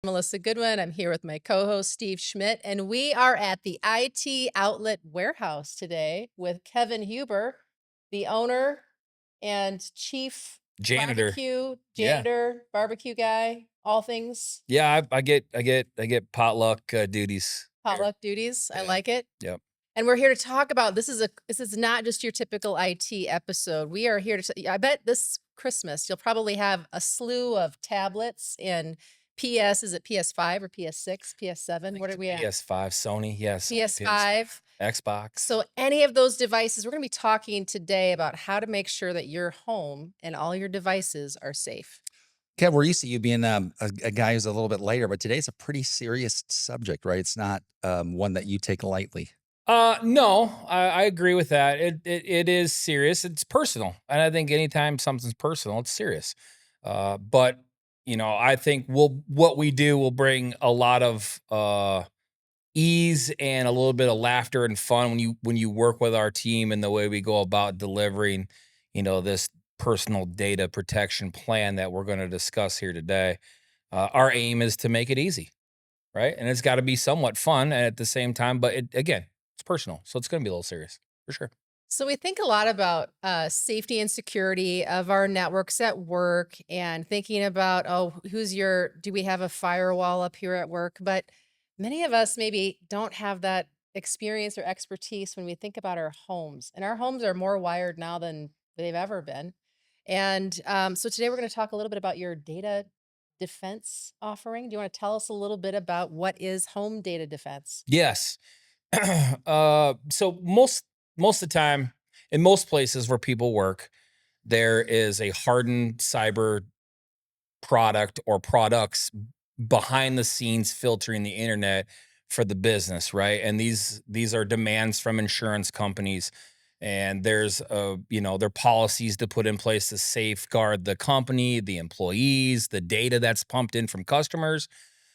Melissa Goodwin. I'm here with my co-host Steve Schmidt, and we are at the IT Outlet Warehouse today with Kevin Huber, the owner and chief Janitor. Yeah. janitor, barbecue guy, all things Yeah, I get potluck, duties here. potluck duties. I Yeah. like it. Yep. And we're here to talk about this is not just your typical IT episode. We are here I bet this Christmas you'll probably have a slew of tablets and is it PS5 or PS6, I PS7? think What it's are a we at? PS5, Sony, yes, PS5, PS5. Xbox. So any of those devices, we're going to be talking today about how to make sure that your home and all your devices are safe. Kev, we're used to you being a guy who's a little bit lighter, but today's a pretty serious subject, right? It's not one that you take lightly. No, I agree with that. It is serious. It's personal, and I think anytime something's personal, it's serious. But I think what we do will bring a lot of ease and a little bit of laughter and fun when you work with our team and the way we go about delivering, this personal data protection plan that we're going to discuss here today. Our aim is to make it easy, right? And it's got to be somewhat fun at the same time, but again, it's personal, so it's going to be a little serious for sure. So we think a lot about safety and security of our networks at work and thinking about, oh, do we have a firewall up here at work? But many of us maybe don't have that experience or expertise when we think about our homes. And our homes are more wired now than they've ever been. And so today we're going to talk a little bit about your data defense offering. Do you want to tell us a little bit about what is home data defense? Yes. So most of the time, in most places where people work, there is a hardened cyber product or products behind the scenes filtering the internet for the business, right? And these are demands from insurance companies, and there's their policies to put in place to safeguard the company, the employees, the data that's pumped in from customers.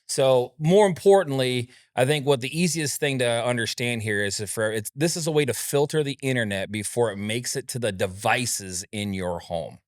So more importantly, I think what the easiest thing to understand here is this is a way to filter the internet before it makes it to the devices in your home,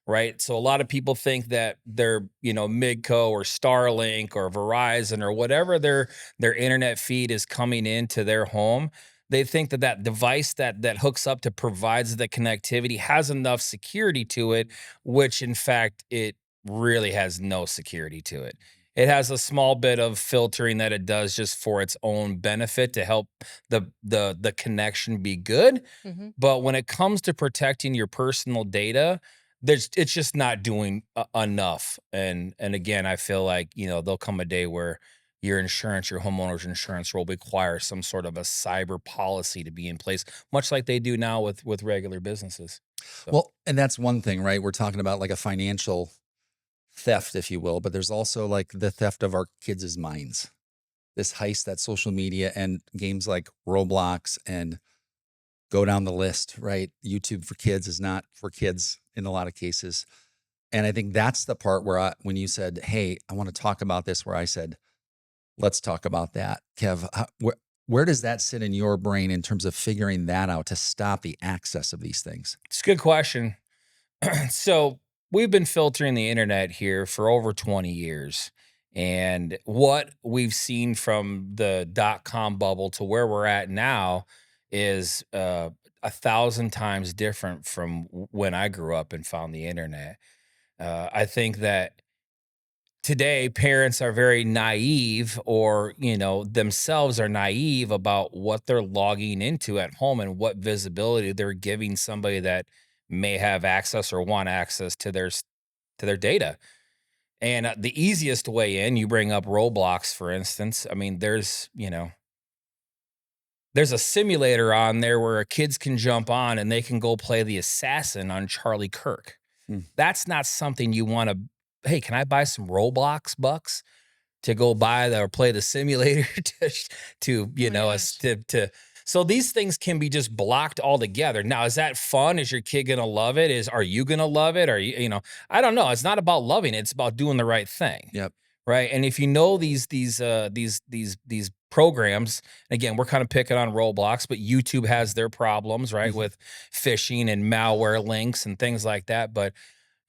right? So a lot of people think that their, Midco or Starlink or Verizon or whatever their internet feed is coming into their home. They think that that device that hooks up to provides the connectivity has enough security to it, which in fact it really has no security to it. It has a small bit of filtering that it does just for its own benefit to help the connection be good. Hmm. But when it comes to protecting your personal data, it's just not doing enough. And again, I feel like, there'll come a day where your homeowner's insurance will require some sort of a cyber policy to be in place, much like they do now with regular businesses. So Well, and that's one thing, right? We're talking about like a financial theft, if you will, but there's also like the theft of our kids' minds. This heist that social media and games like Roblox and go down the list, right? YouTube for kids is not for kids in a lot of cases. And I think that's the part where when you said, "Hey, I want to talk about this," where I said, let's talk about that. Kev, where does that sit in your brain in terms of figuring that out to stop the access of these things? it's a good question. So we've been filtering the internet here for over 20 years. And what we've seen from the .com bubble to where we're at now is 1,000 times different from when I grew up and found the internet. I think that today parents are very naive, or themselves are naive about what they're logging into at home and what visibility they're giving somebody that may have access or want access to their data. And the easiest way in, you bring up Roblox, for instance. I mean, there's a simulator on there where kids can jump on and they can go play the assassin on Charlie Kirk. Hmm. That's not something you want to. Hey, can I buy some Roblox bucks to go buy or play the simulator to Oh my gosh. so these things can be just blocked altogether. Now, is that fun? Is your kid gonna love it? Are you gonna love it? Are I don't know. It's not about loving it, it's about doing the right thing. Yep. Right. And if you know these programs, again, we're kind of picking on Roblox, but YouTube has their problems, right, Mhm. with phishing and malware links and things like that. But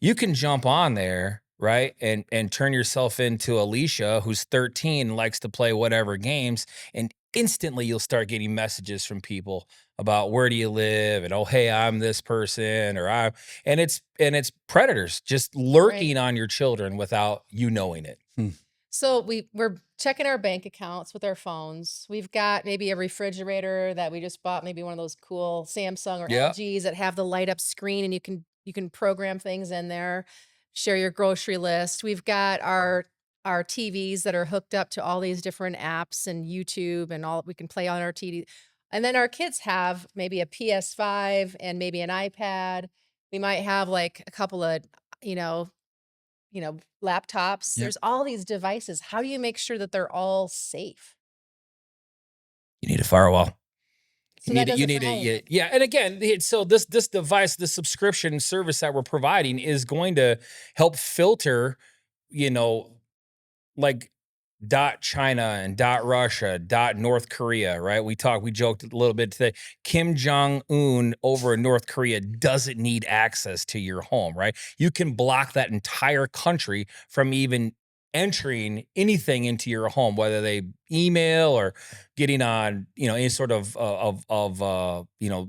you can jump on there, right? And turn yourself into Alicia, who's 13, likes to play whatever games, and instantly you'll start getting messages from people about where do you live, and oh hey, I'm this person, or I'm and it's predators just Right. lurking on your children without you knowing it. Hmm. So we're checking our bank accounts with our phones. We've got maybe a refrigerator that we just bought, maybe one of those cool Samsung or Yeah. LGs that have the light up screen and you can program things in there, share your grocery list. We've got our TVs that are hooked up to all these different apps and YouTube and all we can play on our TV. And then our kids have maybe a PS5 and maybe an iPad. We might have like a couple of, you know, laptops. Yep. There's all these devices. How do you make sure that they're all safe? You need a firewall. So that You does it need for a home. yeah, yeah. And again, so this device, this subscription service that we're providing is going to help filter, you know, like dot China and dot Russia, dot North Korea, right? We joked a little bit today. Kim Jong Un over in North Korea doesn't need access to your home, right? You can block that entire country from even entering anything into your home, whether they email or getting on, any sort of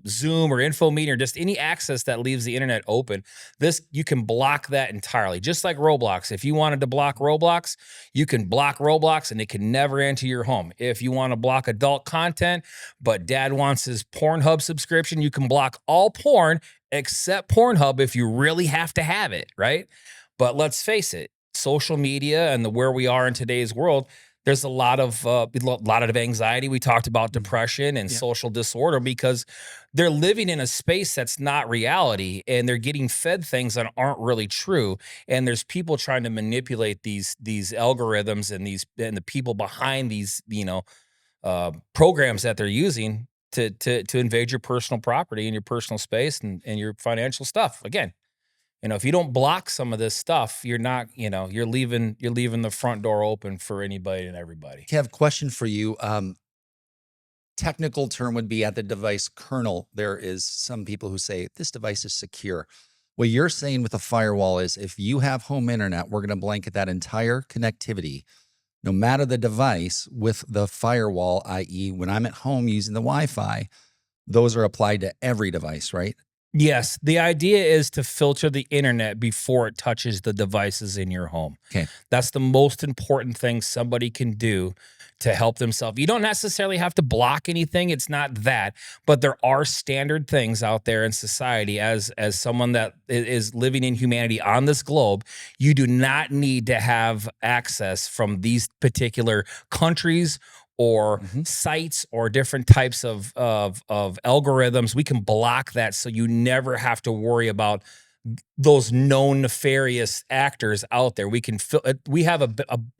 Zoom or info meeting or just any access that leaves the internet open. This you can block that entirely, just like Roblox. If you wanted to block Roblox, you can block Roblox and it can never enter your home. If you want to block adult content, but dad wants his Pornhub subscription, you can block all porn except Pornhub if you really have to have it, right? But let's face it, social media and the where we are in today's world, there's a lot of anxiety. We talked about Mm. depression and Yeah. social disorder because they're living in a space that's not reality and they're getting fed things that aren't really true, and there's people trying to manipulate these algorithms and the people behind these programs that they're using to invade your personal property and your personal space and your financial stuff. Again, if you don't block some of this stuff, you're not, you're leaving the front door open for anybody and everybody. Kev, question for you. Technical term would be at the device kernel. There is some people who say this device is secure. What you're saying with a firewall is if you have home internet, we're going to blanket that entire connectivity, no matter the device, with the firewall, i.e., when I'm at home using the Wi Fi, those are applied to every device, right? Yes, the idea is to filter the internet before it touches the devices in your home. Okay. That's the most important thing somebody can do to help themselves. You don't necessarily have to block anything. It's not that, but there are standard things out there in society as someone that is living in humanity on this globe. You do not need to have access from these particular countries or Mhm. sites or different types of algorithms. We can block that so you never have to worry about those known nefarious actors out there. We have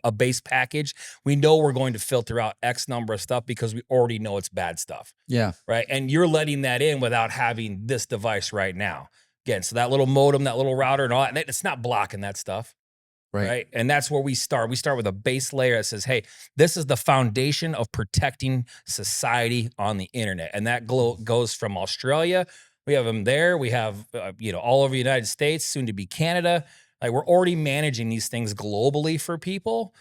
a base package. We know we're going to filter out X number of stuff because we already know it's bad stuff, Yeah. right? And you're letting that in without having this device right now. Again, so that little modem, that little router and all that, it's not blocking that stuff. Right. Right. And that's where we start. We start with a base layer that says, hey, this is the foundation of protecting society on the internet. And that goes from Australia. We have them there. We have, all over the United States, soon to be Canada. Like we're already managing these things globally for people.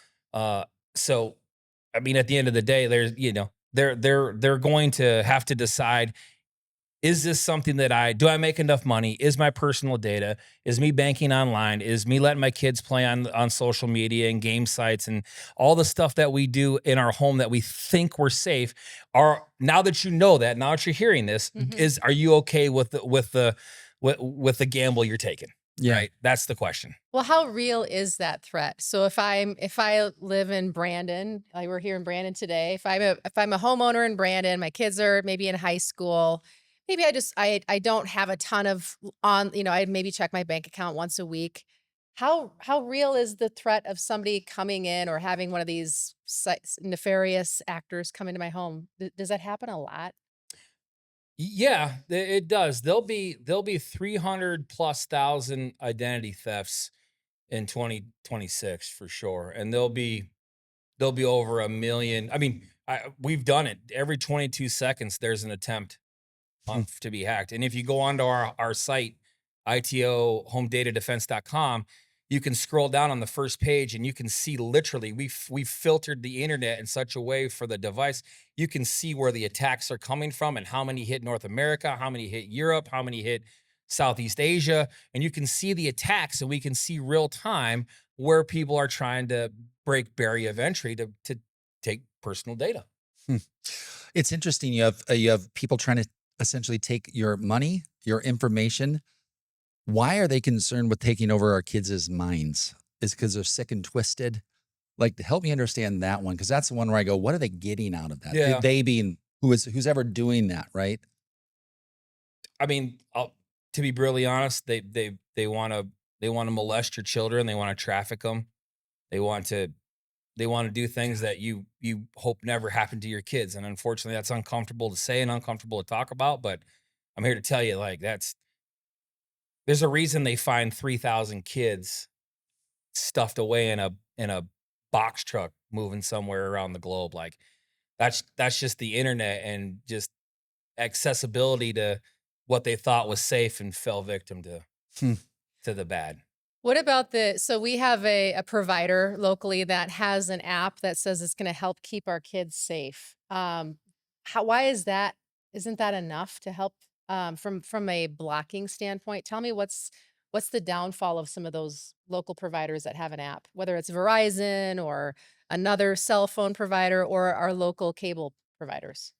So, I mean, at the end of the day, they're going to have to decide, is this something do I make enough money? Is my personal data, is me banking online, is me letting my kids play on social media and game sites and all the stuff that we do in our home that we think we're safe? Now that you know that, now that you're hearing this, Mhm. are you okay with the gamble you're taking? Yeah. Right? That's the question. Well, how real is that threat? So if I live in Brandon, like we're here in Brandon today, if I'm a homeowner in Brandon, my kids are maybe in high school, maybe I don't have a ton of I maybe check my bank account once a week. How real is the threat of somebody coming in or having one of these nefarious actors come into my home? Does that happen a lot? Yeah, it does. There'll be 300 plus thousand identity thefts in 2026 for sure. And there'll be over a million. I mean, we've done it. Every 22 seconds there's an attempt to be hacked. And if you go onto our site, itohomedatadefense.com, you can scroll down on the first page and you can see literally we've filtered the internet in such a way for the device. You can see where the attacks are coming from and how many hit North America, how many hit Europe, how many hit Southeast Asia, and you can see the attacks and we can see real time where people are trying to break barrier of entry to take personal data. Hmm. It's interesting. You have people trying to essentially take your money, your information. Why are they concerned with taking over our kids' minds? Is because they're sick and twisted? Like, help me understand that one, because that's the one where I go, what are they getting out of that? Yeah. They being who's ever doing that, right? I mean, to be brutally honest, they want to molest your children. They want to traffic them. They want to they want to do things that you hope never happen to your kids. And unfortunately, that's uncomfortable to say and uncomfortable to talk about. But I'm here to tell you, like there's a reason they find 3,000 kids stuffed away in a box truck moving somewhere around the globe. Like that's just the internet and just accessibility to what they thought was safe and fell victim Hmm. to the bad. What about so we have a provider locally that has an app that says it's gonna help keep our kids safe. Why is that? Isn't that enough to help, from a blocking standpoint? Tell me what's the downfall of some of those local providers that have an app, whether it's Verizon or another cell phone provider or our local cable providers?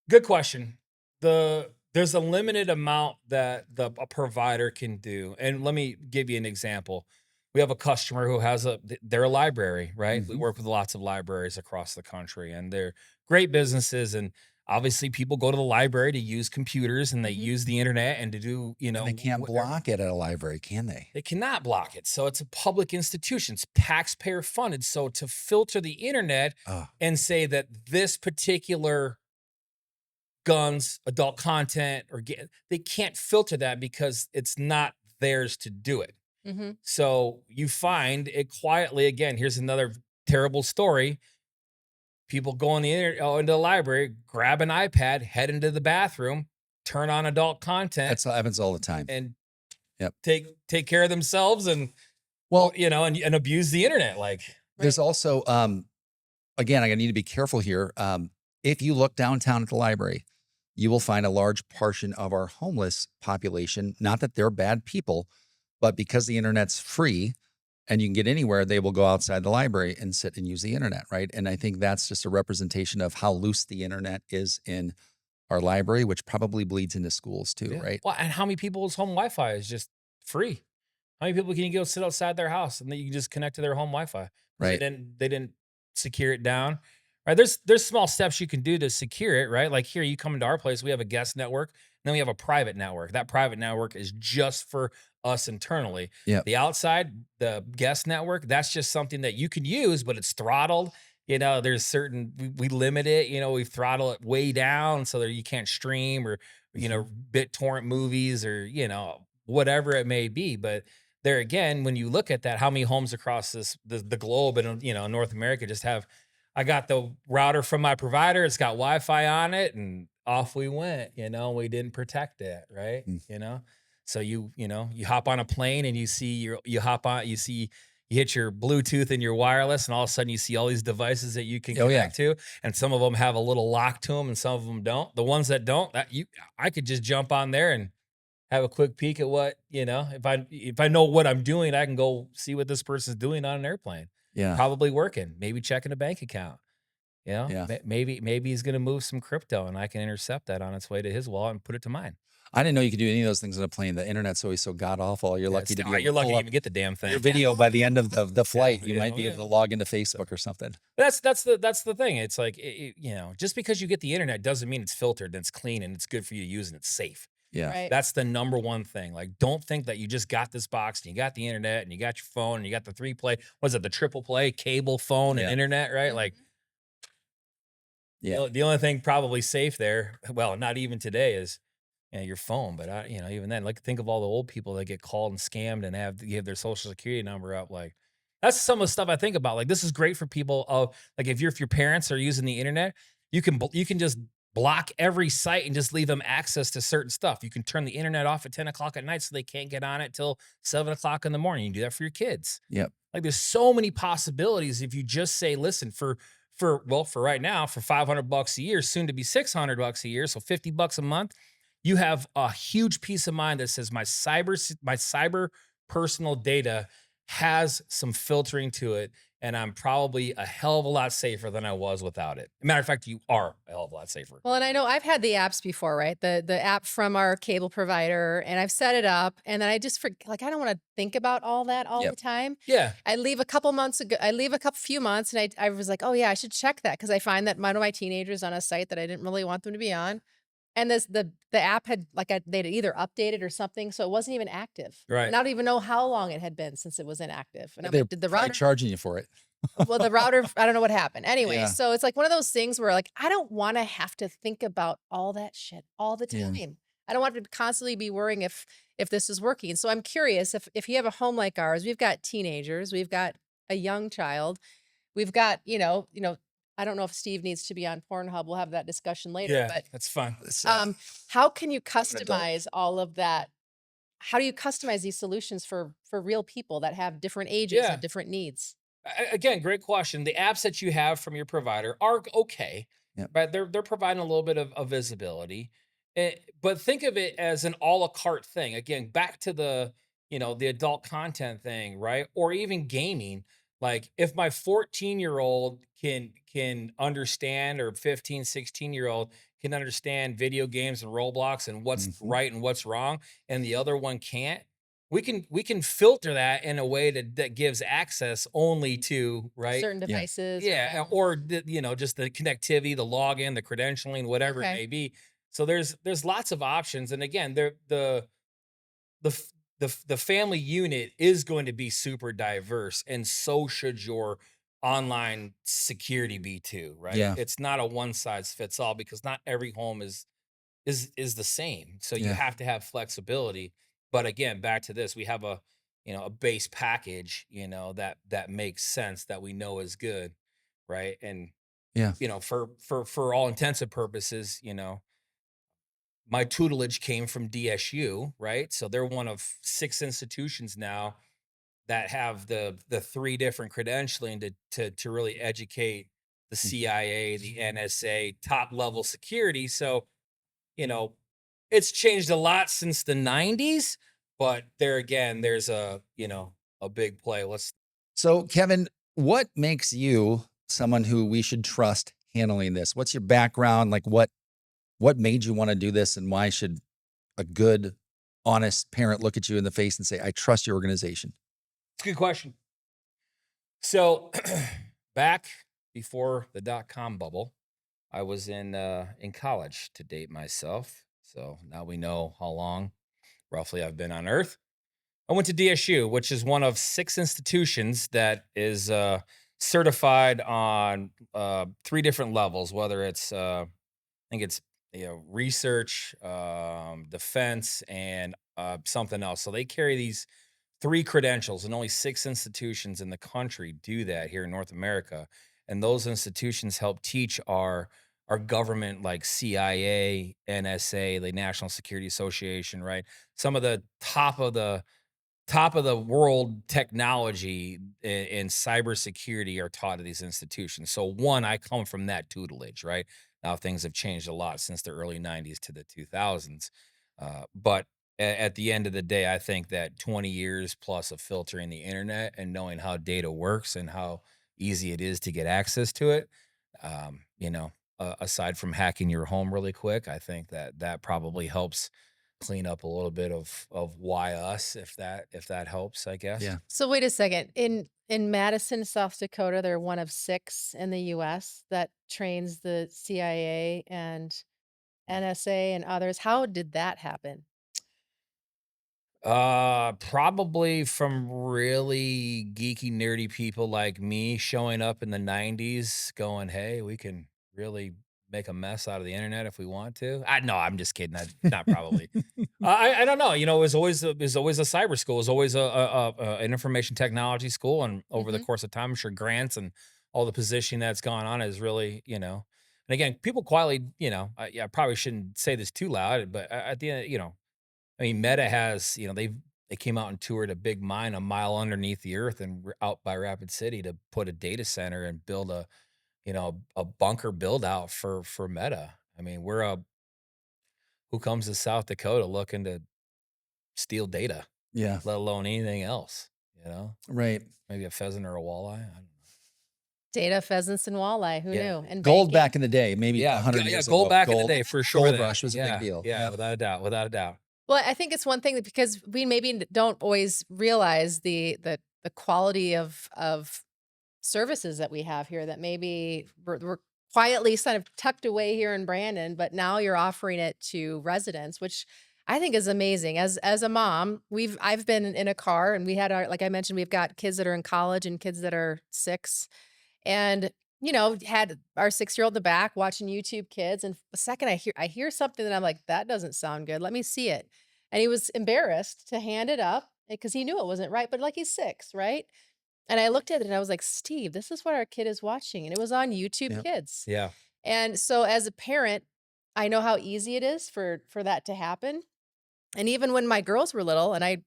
Good question. There's a limited amount that a provider can do. And let me give you an example. We have a customer who has they're a library, right? We Mhm. work with lots of libraries across the country and they're great businesses and obviously people go to the library to use computers and they Mhm. use the internet and to do, And they can't whatever. block it at a library, can they? They cannot block it. So it's a public institution. It's taxpayer funded. So to filter the internet Oh, and say that this particular guns, adult content, or they can't filter that because it's not theirs to do it. Mhm. So you find it quietly again. Here's another terrible story. People go on the internet, into the library, grab an iPad, head into the bathroom, turn on adult content, that's what happens all the time. and Yep. take care of themselves and Well, and abuse the internet. Like there's Right. also again, I need to be careful here. If you look downtown at the library, you will find a large portion of our homeless population. Not that they're bad people, but because the internet's free and you can get anywhere, they will go outside the library and sit and use the internet, right? And I think that's just a representation of how loose the internet is in our library, which probably bleeds into schools too, yeah. right? Well, and how many people's home Wi-Fi is just free? How many people can you go sit outside their house and then you can just connect to their home Wi-Fi because Right. they didn't secure it down, right? There's small steps you can do to secure it, right? Like here, you come into our place, we have a guest network, and then we have a private network. That private network is just for us internally. Yeah. The outside, the guest network, that's just something that you can use, but it's throttled. There's certain we limit it. We throttle it way down so that you can't stream or Mhm. BitTorrent movies or whatever it may be, but there again, when you look at that, how many homes across the globe and North America just have I got the router from my provider, it's got Wi-Fi on it, and off we went, we didn't protect it, right? Mm. So you hop on a plane and you hop on, you hit your Bluetooth and your wireless, and all of a sudden you see all these devices that you can Oh yeah. connect to, and some of them have a little lock to them, and some of them don't. The ones that don't, I could just jump on there and have a quick peek at what, if I know what I'm doing, I can go see what this person's doing on an airplane. Yeah. Probably working, maybe checking a bank account. Yeah. Maybe he's gonna move some crypto and I can intercept that on its way to his wallet and put it to mine. I didn't know you could do any of those things on a plane. The internet's always so god awful. You're Yeah, lucky to be able you're to lucky pull to up even get the damn your thing. video by the end of the flight. You might be Yeah. able to log into Facebook or something. That's the thing. It's like just because you get the internet doesn't mean it's filtered and it's clean and it's good for you to use and it's safe. Yeah. Right. That's the number one thing. Like, don't think that you just got this box and you got the internet and you got your phone and you got the three play. Was it the triple play, cable, phone, and Yeah. internet? Right? Like, Mhm. Yeah. the only thing probably safe there, well, not even today, is your phone. But even then, like, think of all the old people that get called and scammed and have to give their social security number up. Like, that's some of the stuff I think about. Like, this is great for people. Like, if your parents are using the internet, you can just block every site and just leave them access to certain stuff. You can turn the internet off at 10 o'clock at night so they can't get on it till 7 o'clock in the morning. You can do that for your kids. Yep. Like there's so many possibilities if you just say, listen, for right now, for $500 a year, soon to be $600 a year, so $50 a month, you have a huge peace of mind that says my cyber personal data has some filtering to it, and I'm probably a hell of a lot safer than I was without it. Matter of fact, you are a hell of a lot safer. Well, and I know I've had the apps before, right? The app from our cable provider, and I've set it up, and then I just like I don't want to think about all that all Yep. the time. Yeah. I leave a couple months ago. I leave a couple few months, and I was like, oh yeah, I should check that because I find that one of my teenagers on a site that I didn't really want them to be on, and the app had they'd either updated or something, so it wasn't even active. Right. And I don't even know how long it had been since it was inactive. And I'm They're like, did the probably router charging you for it. well, the router, I don't know what happened. Anyway, Yeah. so it's like one of those things where like I don't want to have to think about all that shit all the Yeah. time. I don't want to constantly be worrying if this is working. So I'm curious if you have a home like ours, we've got teenagers, we've got a young child, we've got, I don't know if Steve needs to be on Pornhub. We'll have that discussion later, Yeah. but That's fun. It's, how can you I'm an adult. customize all of that? How do you customize these solutions for real people that have different ages Yeah. and different needs? Again, great question. The apps that you have from your provider are okay, Yep. but they're providing a little bit of visibility. But think of it as an a la carte thing. Again, back to the adult content thing, right? Or even gaming. Like if my 14-year-old can understand, or 15, 16-year-old can understand video games and Roblox and what's Mhm. right and what's wrong, and the other one can't, we can filter that in a way that gives access only to, right? Certain Yeah. devices. Yeah, or just the connectivity, the login, the credentialing, whatever it Okay. may be. So there's lots of options, and again, the f- the family unit is going to be super diverse, and so should your online security be too, right? Yeah. It's not a one size fits all because not every home is the same. So you Yeah. have to have flexibility. But again, back to this, we have a base package, that makes sense, that we know is good, right? And Yeah. for all intents and purposes, my tutelage came from DSU, right? So they're one of 6 institutions now that have the three different credentialing to really educate the Mm. CIA, the NSA, top level security. So you know, it's changed a lot since the 90s, but there again, there's a big play. So, Kevin, what makes you someone who we should trust handling this? What's your background? Like what made you want to do this, and why should a good, honest parent look at you in the face and say, "I trust your organization"? It's a good question. So back before the dot-com bubble, I was in college, to date myself. So now we know how long roughly I've been on Earth. I went to DSU, which is one of 6 institutions that is certified on 3 different levels, whether it's I think it's research, defense, and something else. So they carry these 3 credentials, and only 6 institutions in the country do that here in North America. And those institutions help teach our government, like CIA, NSA, the National Security Association, right? Some of the top of the world technology and cybersecurity are taught at these institutions. So one, I come from that tutelage, right? Now things have changed a lot since the early 90s to the 2000s. But at the end of the day, I think that 20 years plus of filtering the internet and knowing how data works and how easy it is to get access to it, aside from hacking your home really quick, I think that probably helps clean up a little bit of why us, if that helps, I guess. Yeah. So wait a second. In Madison, South Dakota, they're one of 6 in the US that trains the CIA and NSA and others. How did that happen? Probably from really geeky, nerdy people like me showing up in the 90s going, "Hey, we can really make a mess out of the internet if we want to." No, I'm just kidding. Not probably. I don't know. It was always a cyber school. It was always an information technology school, and over the Mhm. course of time, I'm sure grants and all the positioning that's gone on is really, And again, people quietly, I probably shouldn't say this too loud, but at the end, I mean, Meta has, they came out and toured a big mine a mile underneath the earth and out by Rapid City to put a data center and build a bunker build out for Meta. I mean, who comes to South Dakota looking to steal data, Yeah. let alone anything else, you know? Right. Maybe a pheasant or a walleye. I don't know. Data, pheasants, and walleye. Who Yeah. knew? And Gold banking. back in the day, maybe Yeah, 100 yeah, years gold ago. back in the Gold day for sure gold that. rush was a big Yeah, deal. yeah, Yep. without a doubt, without a doubt. Well, I think it's one thing that because we maybe don't always realize the quality of services that we have here that maybe we're quietly kind of tucked away here in Brandon, but now you're offering it to residents, which I think is amazing. As a mom, I've been in a car and we had our like I mentioned, we've got kids that are in college and kids that are 6 and had our 6-year-old in the back watching YouTube Kids, and the second I hear something that I'm like, "That doesn't sound good. Let me see it." And he was embarrassed to hand it up because he knew it wasn't right, but like he's 6, right? And I looked at it and I was like, "Steve, this is what our kid is watching." And it was on YouTube Yep. Kids. Yeah. And so as a parent, I know how easy it is for that to happen. And even when my girls were little and I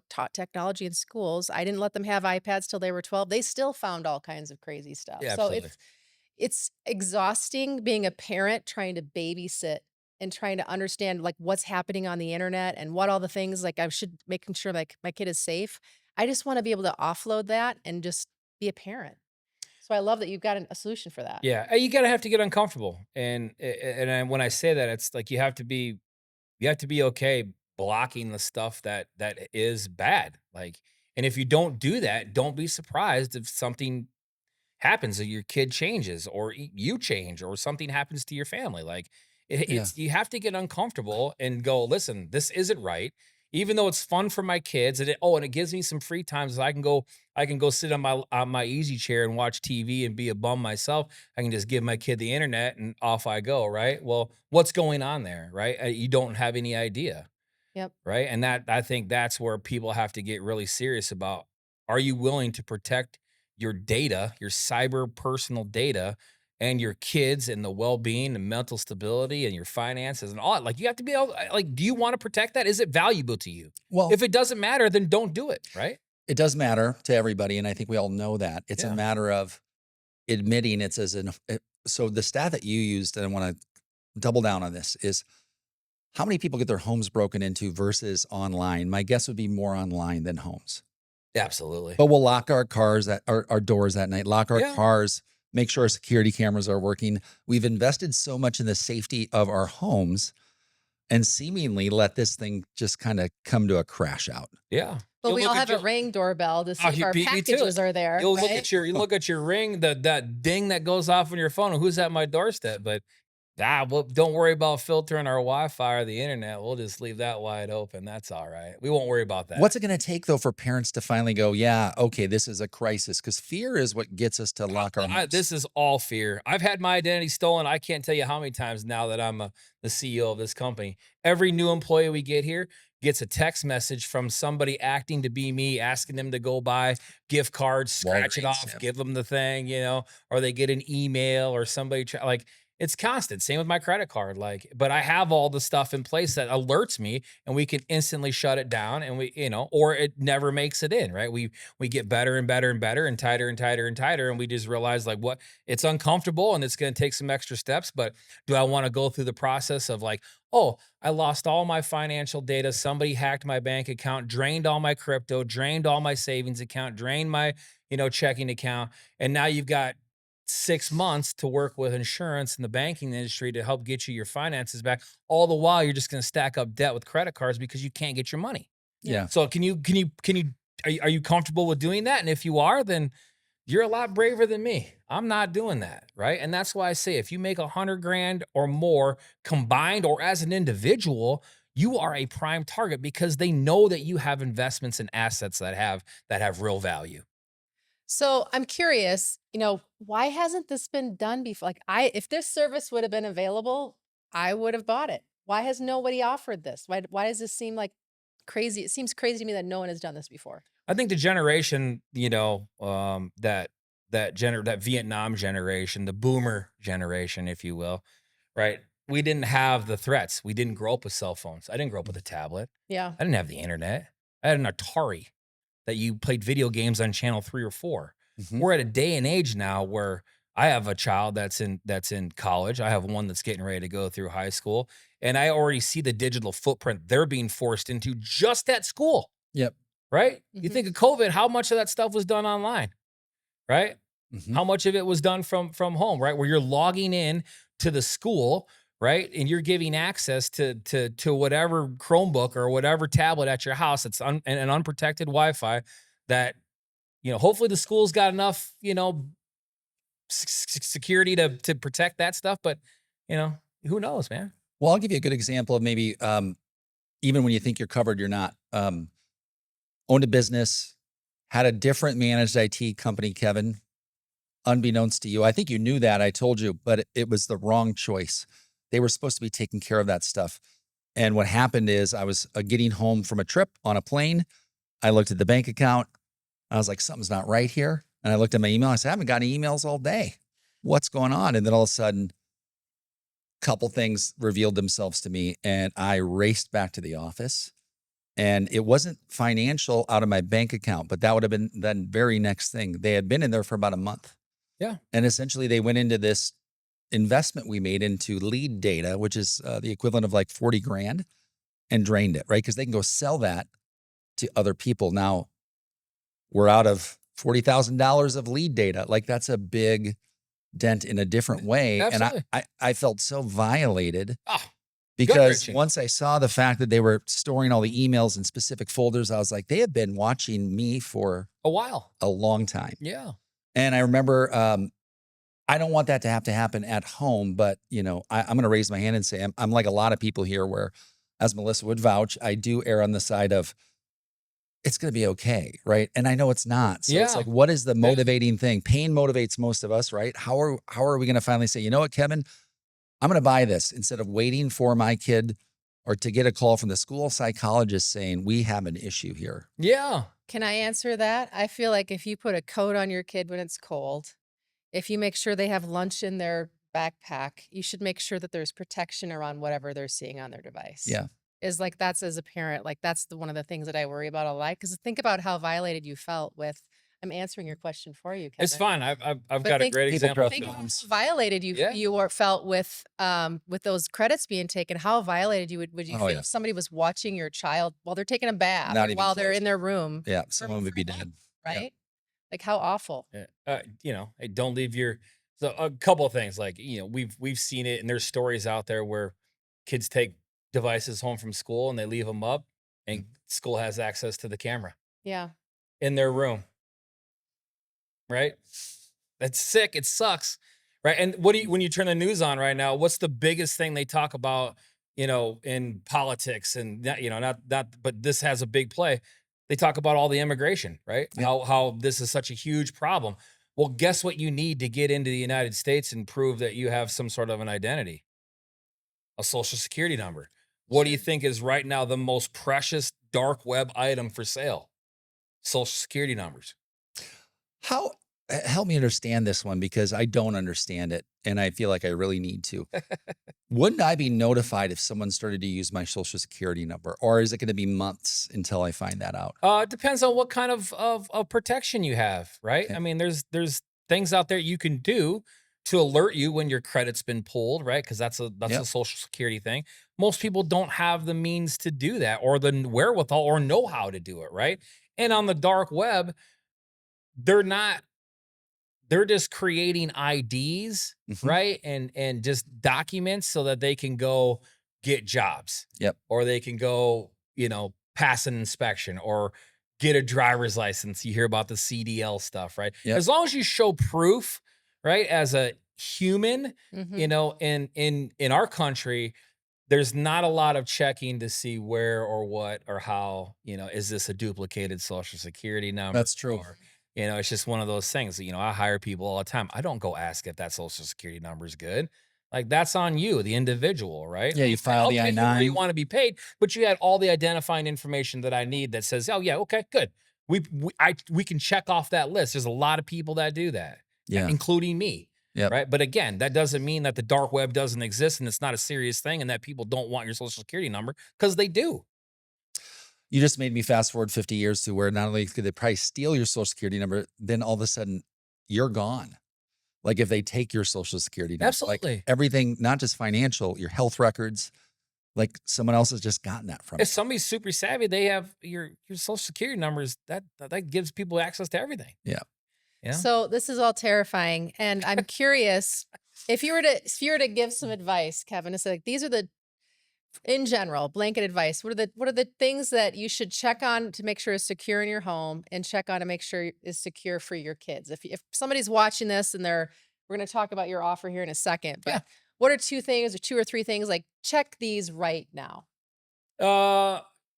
taught technology in schools, I didn't let them have iPads till they were 12. They still found all kinds of crazy stuff. Yeah, So absolutely. it's exhausting being a parent trying to babysit and trying to understand like what's happening on the internet and what all the things like I should making sure like my kid is safe. I just want to be able to offload that and just be a parent. So I love that you've got a solution for that. Yeah, you gotta have to get uncomfortable, when I say that, it's like you have to be okay blocking the stuff that is bad, like, and if you don't do that, don't be surprised if something happens or your kid changes or you change or something happens to your family. Like Yeah. it's you have to get uncomfortable and go, listen, this isn't right. Even though it's fun for my kids and it gives me some free time so I can go sit on my easy chair and watch TV and be a bum myself. I can just give my kid the internet and off I go, right? Well, what's going on there, right? You don't have any idea, Yep. right? And that I think that's where people have to get really serious about, are you willing to protect your data, your cyber personal data, and your kids and the well-being and mental stability and your finances and all that? Like you have to be able, like, do you want to protect that? Is it valuable to you? Well, If it doesn't matter, then don't do it, right? it does matter to everybody, and I think we all know that. It's a Yeah. matter of admitting it's as an so the stat that you used, and I want to double down on this, is how many people get their homes broken into versus online? My guess would be more online than homes. Absolutely. But we'll lock our cars at our doors at night, lock our Yeah. cars, make sure our security cameras are working. We've invested so much in the safety of our homes and seemingly let this thing just kind of come to a crash out. Yeah. But You'll we all look at have a your Ring doorbell to see oh, if our you beat me to it. packages are there, You'll look right? at your ring, that ding that goes off on your phone. Who's at my doorstep? But well, don't worry about filtering our Wi-Fi or the internet. We'll just leave that wide open. That's all right. We won't worry about that. What's it going to take though for parents to finally go, yeah, okay, this is a crisis? Because fear is what gets us to lock our homes. This is all fear. I've had my identity stolen. I can't tell you how many times now that I'm the CEO of this company. Every new employee we get here gets a text message from somebody acting to be me, asking them to go buy gift cards, scratch it Walgreens, off, yep. give them the thing, or they get an email or somebody like it's constant. Same with my credit card. Like, but I have all the stuff in place that alerts me and we can instantly shut it down and or it never makes it in, right? We get better and better and better and tighter and tighter and tighter. And we just realize like what it's uncomfortable and it's going to take some extra steps. But do I want to go through the process of like, oh, I lost all my financial data. Somebody hacked my bank account, drained all my crypto, drained all my savings account, drained my, checking account. And now you've got 6 months to work with insurance and the banking industry to help get you your finances back. All the while, you're just going to stack up debt with credit cards because you can't get your money. Yep. Yeah. So are you comfortable with doing that? And if you are, then you're a lot braver than me. I'm not doing that. Right. And that's why I say, if you make 100 grand or more combined or as an individual, you are a prime target because they know that you have investments and assets that have real value. So I'm curious, why hasn't this been done before? Like if this service would have been available, I would have bought it. Why has nobody offered this? Why does this seem like crazy? It seems crazy to me that no one has done this before. I think the generation, that that Vietnam generation, the boomer generation, if you will, right? We didn't have the threats. We didn't grow up with cell phones. I didn't grow up with a tablet. Yeah. I didn't have the internet. I had an Atari that you played video games on channel 3 or 4. Mhm. We're at a day and age now where I have a child that's in college. I have one that's getting ready to go through high school, and I already see the digital footprint they're being forced into just at school, Yep. right? You Mhm. think of COVID, how much of that stuff was done online, right? Mhm. How much of it was done from home, right? Where you're logging in to the school, right? And you're giving access to whatever Chromebook or whatever tablet at your house. It's and an unprotected Wi-Fi that, hopefully the school's got enough, security to protect that stuff. But, who knows, man? Well, I'll give you a good example of maybe even when you think you're covered, you're not. Owned a business, had a different managed IT company, Kevin, unbeknownst to you. I think you knew that. I told you, but it was the wrong choice. They were supposed to be taking care of that stuff. And what happened is I was getting home from a trip on a plane. I looked at the bank account. I was like, something's not right here. And I looked at my email. I said, I haven't got any emails all day. What's going on? And then all of a sudden, a couple things revealed themselves to me. And I raced back to the office. And it wasn't financial out of my bank account, but that would have been the very next thing. They had been in there for about a month. Yeah. And essentially, they went into this investment we made into lead data, which is the equivalent of like 40 grand, and drained it, right? Because they can go sell that to other people. Now we're out of $40,000 of lead data. Like that's a big dent in a different way. Absolutely. And I felt so violated Oh, because gut-wrenching. once I saw the fact that they were storing all the emails in specific folders, I was like, they have been watching me for A while. a long time. Yeah. And I remember, I don't want that to have to happen at home, but I'm going to raise my hand and say, I'm like a lot of people here where, as Melissa would vouch, I do err on the side of it's going to be okay. Right. And I know it's not. So it's Yeah. like, what is the motivating thing? Pain motivates most of us, right? How are we going to finally say, you know what, Kevin, I'm going to buy this instead of waiting for my kid or to get a call from the school psychologist saying we have an issue here. Yeah. Can I answer that? I feel like if you put a coat on your kid when it's cold, if you make sure they have lunch in their backpack, you should make sure that there's protection around whatever they're seeing on their device. Yeah. Is like that's as a parent, like that's one of the things that I worry about a lot. Because think about how violated you felt with. I'm answering your question for you, Kevin. It's fine. I've But got a think- great People example. trust Think too. about moms. how violated you Yeah. you were felt with those credits being taken. How violated would you Oh, feel yeah. if somebody was watching your child while they're taking a bath, Not or even while they're close. in their room, Yeah. Someone would be for a dead. month, Yeah. right? Like how awful. Yeah. Hey, don't leave your. So a couple of things, like we've seen it, and there's stories out there where kids take devices home from school and they leave them up, and school has access to the camera Yeah. in their room. Right? That's sick. It sucks. Right? And when you turn the news on right now, what's the biggest thing they talk about? In politics, and but this has a big play. They talk about all the immigration, right? Yep. How this is such a huge problem. Well, guess what you need to get into the United States and prove that you have some sort of an identity? A social security number. What do you Sure. think is right now the most precious dark web item for sale? Social security numbers. How help me understand this one because I don't understand it and I feel like I really need to. Wouldn't I be notified if someone started to use my social security number, or is it going to be months until I find that out? It depends on what kind of protection you have, right? Okay. I mean, there's things out there you can do to alert you when your credit's been pulled, right? Because that's a Yep. social security thing. Most people don't have the means to do that, or the wherewithal, or know how to do it, right? And on the dark web, they're not. They're just creating IDs, Mhm. right? And just documents so that they can go get jobs. Yep. Or they can go, pass an inspection or get a driver's license. You hear about the CDL stuff, right? Yep. As long as you show proof, right, as a human, Mhm. in our country, there's not a lot of checking to see where or what or how, is this a duplicated social security number? That's true. Or, it's just one of those things. I hire people all the time. I don't go ask if that social security number is good. Like that's on you, the individual, right? Yeah, you file I'll the pay you where you I-9. want to be paid, but you had all the identifying information that I need that says, oh yeah, okay, good. We can check off that list. There's a lot of people that do that, Yeah. including me. Yep. Right. But again, that doesn't mean that the dark web doesn't exist and it's not a serious thing and that people don't want your social security number, because they do. You just made me fast forward 50 years to where not only could they probably steal your social security number, then all of a sudden you're gone. Like if they take your social security number, like Absolutely. everything, not just financial, your health records, like someone else has just gotten that from If you. somebody's super savvy, they have your social security numbers. That gives people access to everything. Yeah. You know? So this is all terrifying, and I'm curious if you were to give some advice, Kevin, to say like these are the in general blanket advice. What are the things that you should check on to make sure is secure in your home, and check on to make sure is secure for your kids? If somebody's watching this and we're going to talk about your offer here in a second, Yeah. but what are two things or two or three things like check these right now?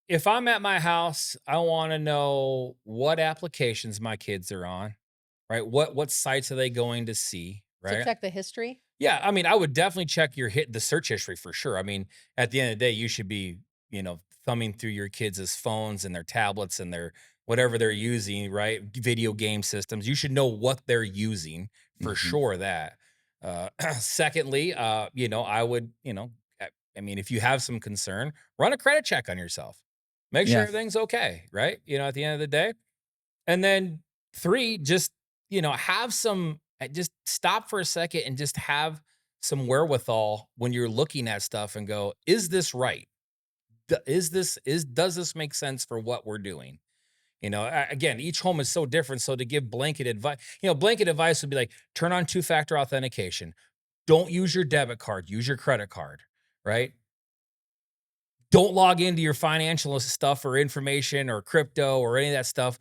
If I'm at my house, I want to know what applications my kids are on, right? What sites are they going to see, So right? check the history. Yeah, I mean, I would definitely check the search history for sure. I mean, at the end of the day, you should be, thumbing through your kids' phones and their tablets and their whatever they're using, right? Video game systems. You should know what they're using for Mhm. sure. That. Secondly, I would, I mean, if you have some concern, run a credit check on yourself. Make sure Yeah. everything's okay, right? At the end of the day. And then three, just, have some, just stop for a second and just have some wherewithal when you're looking at stuff and go, is this right? Does this make sense for what we're doing? Again, each home is so different. So to give blanket advice, blanket advice would be like, turn on two-factor authentication. Don't use your debit card, use your credit card, right? Don't log into your financial stuff or information or crypto or any of that stuff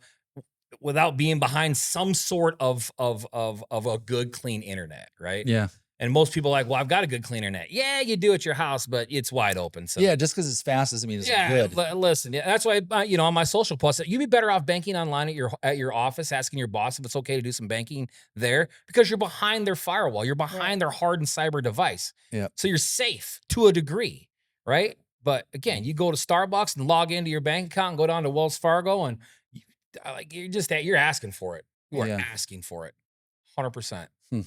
without being behind some sort of a good, clean internet, right? Yeah. And most people are like, well, I've got a good clean internet. Yeah, you do at your house, but it's wide open. So Yeah. Just because it's fast doesn't mean it's yeah, good. listen, yeah, that's why on my social posts, you'd be better off banking online at your office, asking your boss if it's okay to do some banking there, because you're behind their firewall, you're Right. behind their hardened cyber device, Yeah. so you're safe to a degree, right? But again, you go to Starbucks and log into your bank account and go down to Wells Fargo, and you're asking for it. You are Yeah. asking for it, 100%. Hmm.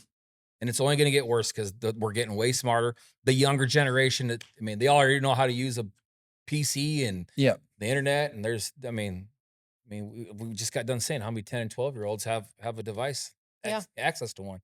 And it's only going to get worse because we're getting way smarter. The younger generation, they already know how to use a PC and Yeah. the internet. And we just got done saying how many 10 and 12-year-olds have a device, Yeah. access to one.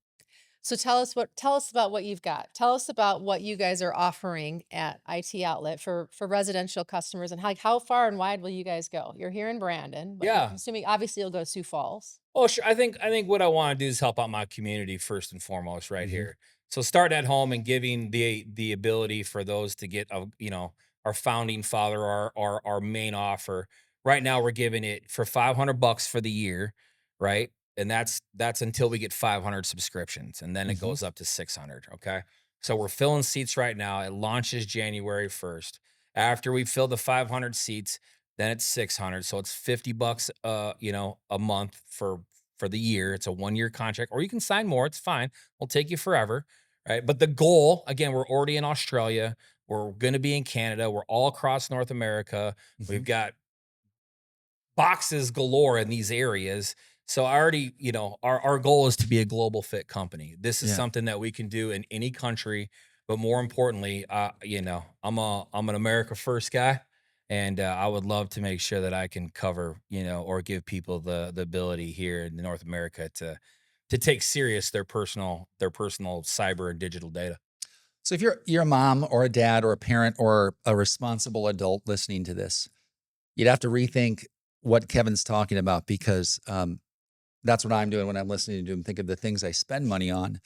So tell us about what you've got. Tell us about what you guys are offering at IT Outlet for residential customers, and how far and wide will you guys go? You're here in Brandon, but I'm Yeah. assuming obviously you'll go to Sioux Falls. Oh, sure. I think what I want to do is help out my community first and foremost, right Mhm. here. So start at home and giving the ability for those to get our founding father, our main offer. Right now, we're giving it for $500 for the year, right? And that's until we get 500 subscriptions, and then it Mhm. goes up to 600. Okay, so we're filling seats right now. It launches January 1st. After we fill the 500 seats, then it's 600. So it's $50, a month for the year. It's a 1-year contract, or you can sign more. It's fine. It'll take you forever, right? But the goal, again, we're already in Australia. We're going to be in Canada. We're all across North America. We've Mhm. got boxes galore in these areas. So I already, our goal is to be a global fit company. This is Yeah. something that we can do in any country, but more importantly, I'm an America first guy, and I would love to make sure that I can cover, or give people the ability here in North America to take serious their personal cyber and digital data. So if you're a mom or a dad or a parent or a responsible adult listening to this, you'd have to rethink what Kevin's talking about, because that's what I'm doing when I'm listening to him. Think of the things I spend money on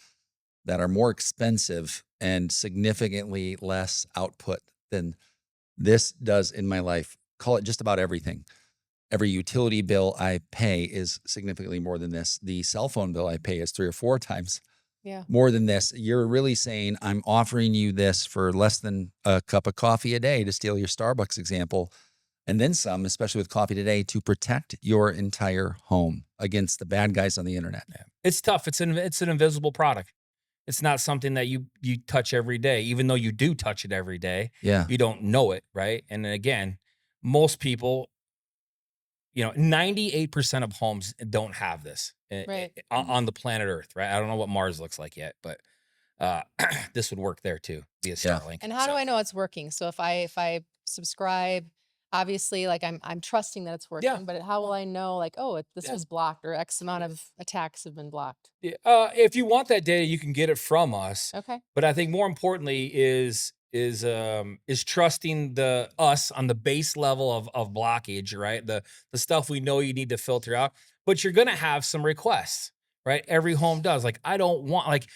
that are more expensive and significantly less output than this does in my life. Call it just about everything. Every utility bill I pay is significantly more than this. The cell phone bill I pay is 3 or 4 times Yeah. more than this. You're really saying I'm offering you this for less than a cup of coffee a day, to steal your Starbucks example, and then some, especially with coffee today, to protect your entire home against the bad guys on the internet. Yeah. It's tough. It's an invisible product. It's not something that you touch every day, even though you do touch it every day. Yeah. You don't know it, right? And then again, most people 98% of homes don't have this Right. on the planet Earth, right? I don't know what Mars looks like yet, but uh, this would work there too via Yeah. Starlink. And how do So I know it's working? So if I subscribe, obviously, like I'm trusting that it's yeah, working, but how will I know, like, oh, this yeah. was blocked or X amount of attacks have been blocked? Yeah, if you want that data, you can get it from us. Okay. But I think more importantly is trusting the us on the base level of blockage, right? The stuff we know you need to filter out. But you're gonna have some requests, right? Every home does. Like I don't want like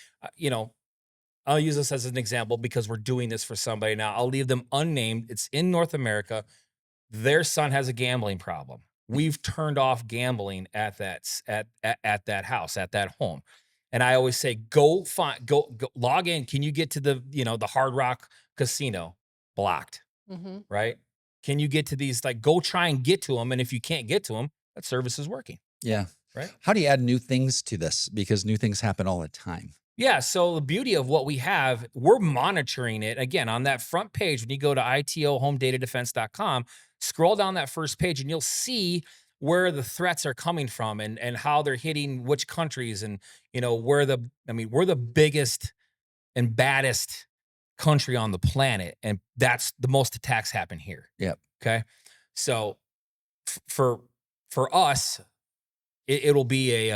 I'll use this as an example because we're doing this for somebody now. I'll leave them unnamed. It's in North America. Their son has a gambling problem. We've turned off gambling at at that house, at that home. And I always say, go log in. Can you get to the Hard Rock Casino? Blocked, Mm-hmm. right? Can you get to these? Like, go try and get to them. And if you can't get to them, that service is working, Yeah. right? How do you add new things to this? Because new things happen all the time. Yeah. So the beauty of what we have, we're monitoring it again on that front page. When you go to itohomedatadefense.com, scroll down that first page and you'll see where the threats are coming from and how they're hitting which countries and we're the biggest and baddest country on the planet. And that's the most attacks happen here. Yep. Okay. So for us, it'll be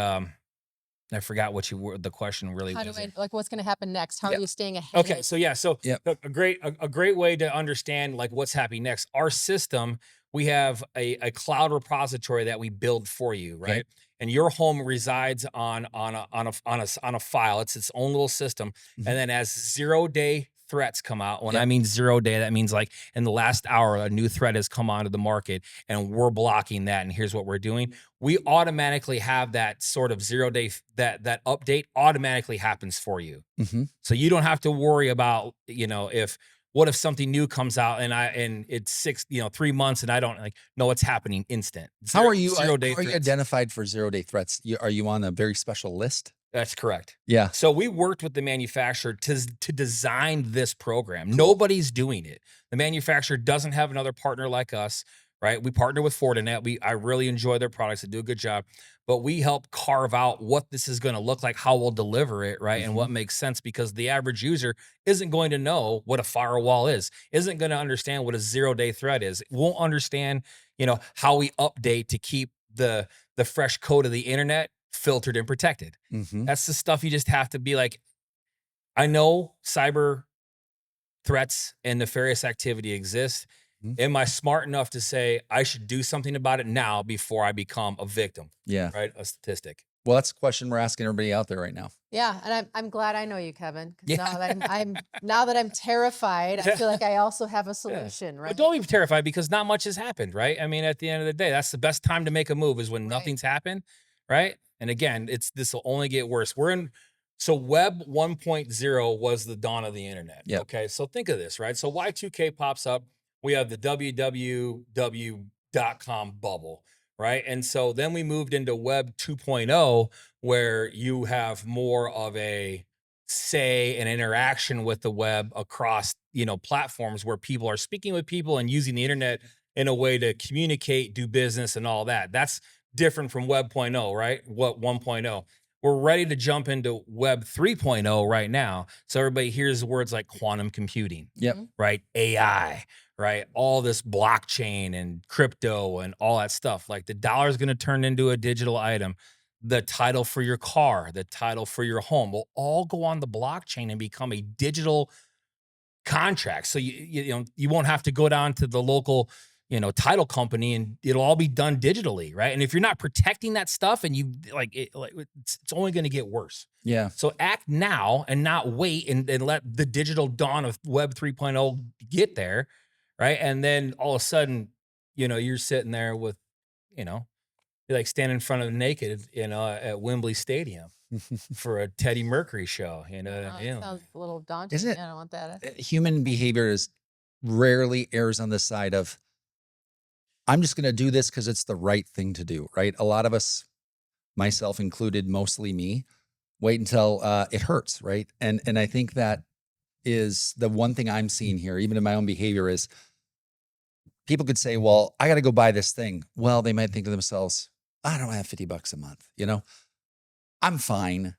I forgot what the question really How do was. I like what's going to happen next? How are Yeah. you staying ahead? Okay, so yeah, so Yep. a great way to understand like what's happening next. Our system, we have a cloud repository that we build for you, Okay. right? And your home resides on a file. It's its own little system. Mhm. And then as 0-day threats come out, when Yep. I mean 0-day, that means like in the last hour, a new threat has come onto the market and we're blocking that. And here's what we're doing. We automatically have that sort of 0-day that update automatically happens for you. Mhm. So you don't have to worry about, if what if something new comes out and it's 3 months and I don't know what's happening instant. How are you? 0-day How are you threats. identified for 0-day threats? Are you on a very special list? That's correct. Yeah. So we worked with the manufacturer to design this program. Cool. Nobody's doing it. The manufacturer doesn't have another partner like us, right? We partner with Fortinet. I really enjoy their products. They do a good job. But we help carve out what this is going to look like, how we'll deliver it, right? And Mhm. what makes sense because the average user isn't going to know what a firewall is, isn't going to understand what a 0-day threat is, won't understand, how we update to keep the fresh code of the internet filtered and protected. Mhm. That's the stuff you just have to be like, I know cyber threats and nefarious activity exist. Mhm. Am I smart enough to say I should do something about it now before I become a victim, Yeah. right? A statistic. Well, that's a question we're asking everybody out there right now. Yeah, and I'm glad I know you, Kevin, because Yeah. now that I'm terrified, I feel like I also have a Yeah. solution, But right? don't be terrified because not much has happened, right? I mean, at the end of the day, that's the best time to make a move is when Right. nothing's happened, right? And again, this will only get worse. So Web 1.0 was the dawn of the internet. Yep. Okay. So think of this, right? So Y2K pops up. We have the www.com bubble, right? And so then we moved into Web 2.0, where you have more of a say and interaction with the web across, platforms where people are speaking with people and using the internet in a way to communicate, do business and all that. That's different from Web 0.0, right? What 1.0. We're ready to jump into Web 3.0 right now. So everybody hears words like quantum computing, Yep. Mhm. right? AI, right? All this blockchain and crypto and all that stuff. Like the dollar is going to turn into a digital item. The title for your car, the title for your home will all go on the blockchain and become a digital contract. So you won't have to go down to the local, title company and it'll all be done digitally, right? And if you're not protecting that stuff and you it's only going to get worse. Yeah. So act now and not wait and let the digital dawn of Web 3.0 get there, right? And then all of a sudden, you're sitting there with, you're like standing in front of naked, at Wembley Stadium for a Teddy Mercury show, Oh, that sounds a little daunting. Isn't it- I don't want that. Human behavior is rarely errs on the side of, I'm just going to do this because it's the right thing to do, right? A lot of us, myself included, mostly me, wait until it hurts, right? And I think that is the one thing I'm seeing here, even in my own behavior, is people could say, well, I got to go buy this thing. Well, they might think to themselves, I don't have 50 bucks a month. I'm fine.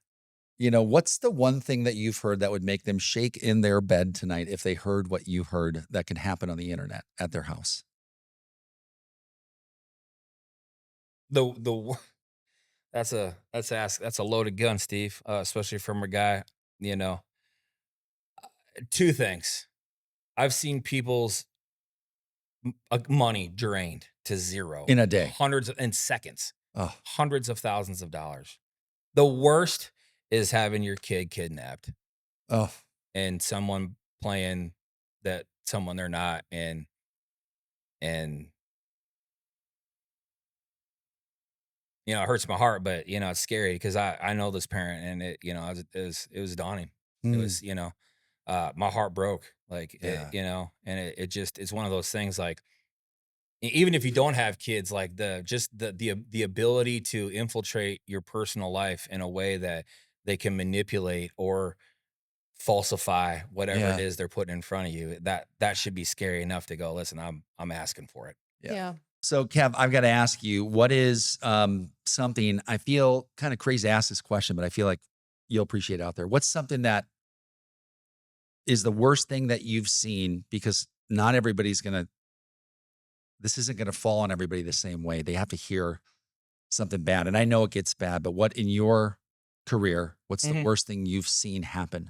What's the one thing that you've heard that would make them shake in their bed tonight if they heard what you heard that can happen on the internet at their house? The that's a loaded gun, Steve, especially from a guy. You know, two things. I've seen people's money drained to zero, In a day. hundreds in seconds, Oh, hundreds of thousands of dollars. The worst is having your kid kidnapped oh, and someone playing that someone they're not, and it hurts my heart, but it's scary because I know this parent, and it was daunting. It mm, was, my heart broke, like yeah, and it just it's one of those things, like even if you don't have kids, like the ability to infiltrate your personal life in a way that they can manipulate or falsify whatever it yeah, is they're putting in front of you, that should be scary enough to go, listen, I'm asking for it. yeah. Yeah. So, Kev, I've got to ask you, what is something I feel kind of crazy to ask this question, but I feel like you'll appreciate out there. What's something that is the worst thing that you've seen? Because not everybody's going to, this isn't going to fall on everybody the same way. They have to hear something bad. And I know it gets bad, but what in your career, what's the Mhm. worst thing you've seen happen?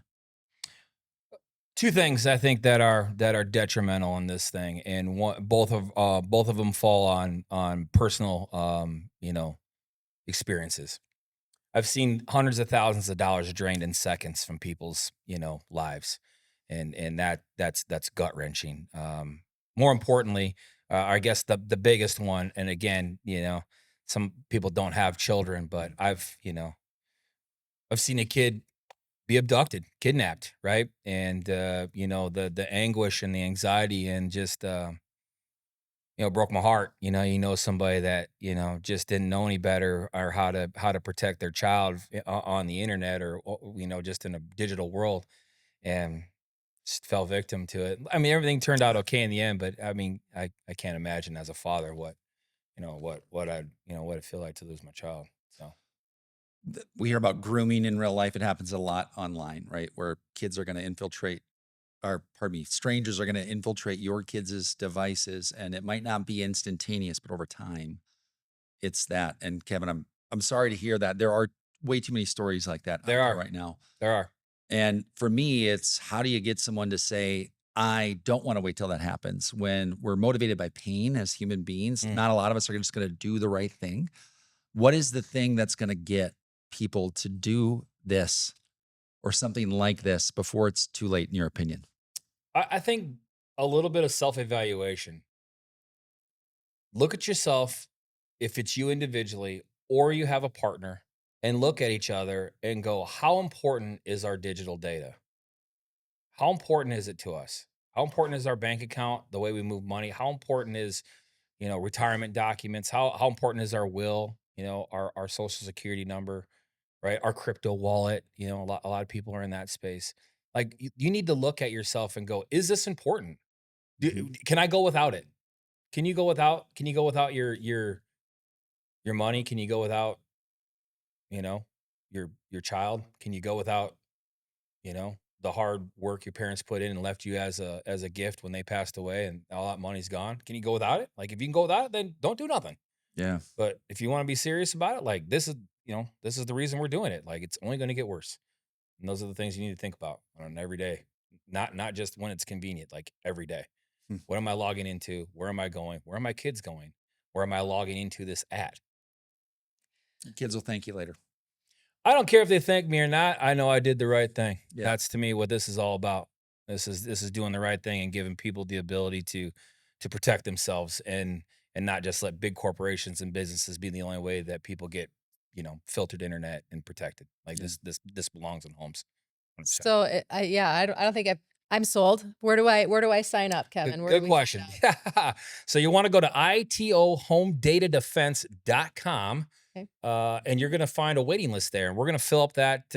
Two things I think that are detrimental in this thing, and both of them fall on personal experiences. I've seen hundreds of thousands of dollars drained in seconds from people's lives, and that's gut wrenching. More importantly, I guess the biggest one, and again, some people don't have children, but I've seen a kid be abducted, kidnapped, right? And the anguish and the anxiety and just broke my heart. Somebody that just didn't know any better or how to protect their child on the internet or just in a digital world, and just fell victim to it. I mean, everything turned out okay in the end, but I mean, I can't imagine as a father what I feel like to lose my child. So We hear about grooming in real life. It happens a lot online, right? Where kids are going to infiltrate, or pardon me, strangers are going to infiltrate your kids' devices, and it might not be instantaneous, but over time, it's that. And Kevin, I'm sorry to hear that. There are way too many stories like that there out there are, right now. there are. And for me, it's how do you get someone to say, I don't want to wait till that happens when we're motivated by pain as human beings. Mm. Not a lot of us are just going to do the right thing. What is the thing that's going to get people to do this or something like this before it's too late, in your opinion? I think a little bit of self evaluation. Look at yourself, if it's you individually or you have a partner, and look at each other and go, how important is our digital data? How important is it to us? How important is our bank account, the way we move money? How important is, retirement documents? How important is our will, our social security number, right? Our crypto wallet, a lot of people are in that space. Like you need to look at yourself and go, is this important? Mhm. Can I go without it? Can you go without your money? Can you go without, you know, your child? Can you go without, the hard work your parents put in and left you as a gift when they passed away and all that money's gone? Can you go without it? Like if you can go without it, then don't do nothing. Yeah. But if you want to be serious about it, like this is the reason we're doing it. Like it's only going to get worse. And those are the things you need to think about on an every day. Not just when it's convenient, like every day. Hmm. What am I logging into? Where am I going? Where are my kids going? Where am I logging into this at? Your kids will thank you later. I don't care if they thank me or not. I know I did the right thing. Yeah. That's to me what this is all about. This is doing the right thing and giving people the ability to protect themselves and not just let big corporations and businesses be the only way that people get, filtered internet and protected. Like Yeah. this belongs in homes. 100%. So I don't think I'm sold. Where do I sign up, Good, Kevin? Where do good we sign question. up? So you want to go to itohomedata.defense.com. Okay. And you're going to find a waiting list there. And we're going to fill up that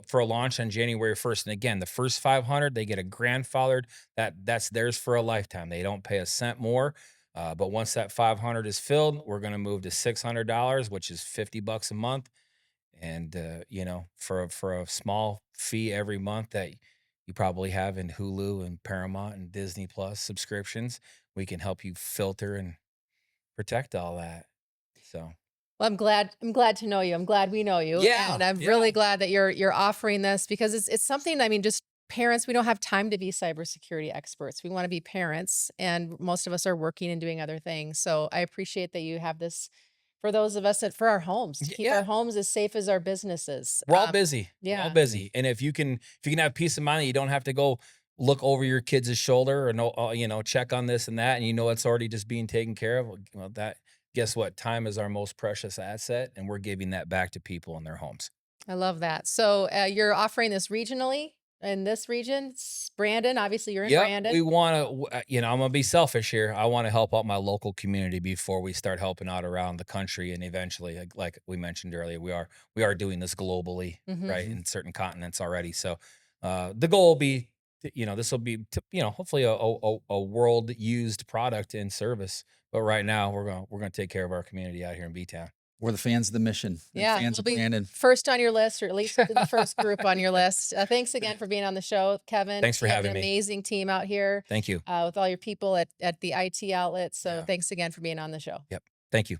for a launch on January 1st. And again, the first 500, they get a grandfathered, that's theirs for a lifetime. They don't pay a cent more. But once that 500 is filled, we're going to move to $600, which is $50 a month. And for a small fee every month that you probably have in Hulu and Paramount and Disney Plus subscriptions, we can help you filter and protect all that. So Well, I'm glad to know you. I'm glad we know you, yeah, and I'm yeah, really glad that you're offering this because it's something. I mean, just parents, we don't have time to be cybersecurity experts. We want to be parents, and most of us are working and doing other things. So I appreciate that you have this for those of us that for our homes to keep yeah. our homes as safe as our businesses. We're all busy. We're all Yeah, busy. And if you can have peace of mind, you don't have to go look over your kid's shoulder or know, check on this and that, and it's already just being taken care of. Well, that guess what? Time is our most precious asset, and we're giving that back to people in their homes. I love that. So you're offering this regionally in this region. Brandon, obviously, you're in Yep, we Brandon. want to. I'm gonna be selfish here. I want to help out my local community before we start helping out around the country, and eventually, like we mentioned earlier, we are doing this globally, Hmm. right, Mhm. in certain continents already. So, the goal will be, this will be, hopefully a world used product and service. But right now, we're gonna take care of our community out here in B Town. We're the fans of the mission and Yeah, fans we'll of be Brandon. first on your list, or at least in the first group on your list. Thanks again for being on the show, Kevin. Thanks for You have an having me. amazing team out here Thank you. with all your people at the IT outlet. So Yeah. thanks again for being on the show. Yep. Thank you.